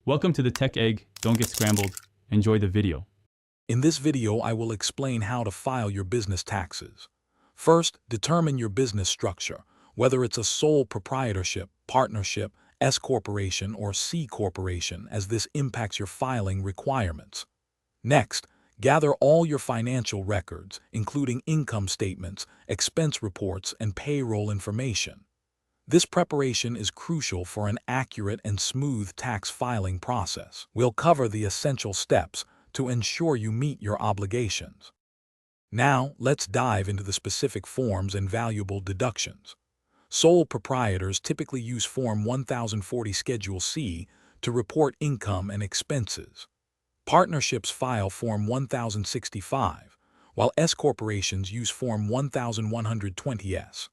Welcome to the Tech Egg. Don't get scrambled. Enjoy the video. In this video, I will explain how to file your business taxes. First, determine your business structure, whether it's a sole proprietorship, partnership, S corporation, or C corporation, as this impacts your filing requirements. Next, gather all your financial records, including income statements, expense reports, and payroll information. This preparation is crucial for an accurate and smooth tax filing process. We'll cover the essential steps to ensure you meet your obligations. Now, let's dive into the specific forms and valuable deductions. Sole proprietors typically use Form 1040 Schedule C to report income and expenses. Partnerships file Form 1065, while S corporations use Form 1120S.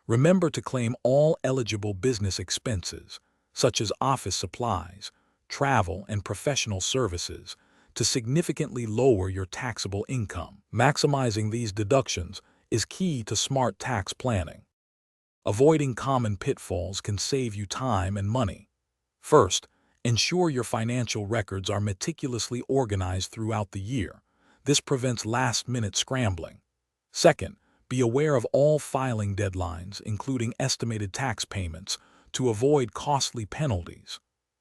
Remember to claim all eligible business expenses, such as office supplies, travel, and professional services, to significantly lower your taxable income. Maximizing these deductions is key to smart tax planning. Avoiding common pitfalls can save you time and money. First, ensure your financial records are meticulously organized throughout the year. This prevents last-minute scrambling. Second, be aware of all filing deadlines, including estimated tax payments, to avoid costly penalties.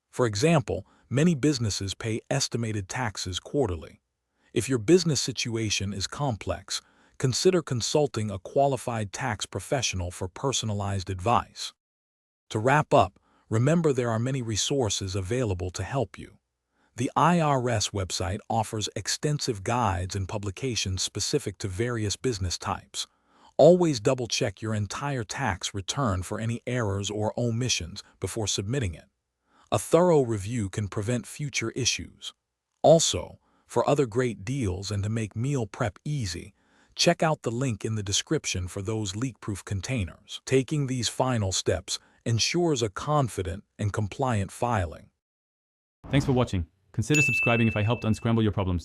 For example, many businesses pay estimated taxes quarterly. If your business situation is complex, consider consulting a qualified tax professional for personalized advice. To wrap up, remember there are many resources available to help you. The IRS website offers extensive guides and publications specific to various business types. Always double-check your entire tax return for any errors or omissions before submitting it. A thorough review can prevent future issues. Also, for other great deals and to make meal prep easy, check out the link in the description for those leak-proof containers. Taking these final steps ensures a confident and compliant filing. Thanks for watching. Consider subscribing if I helped unscramble your problems.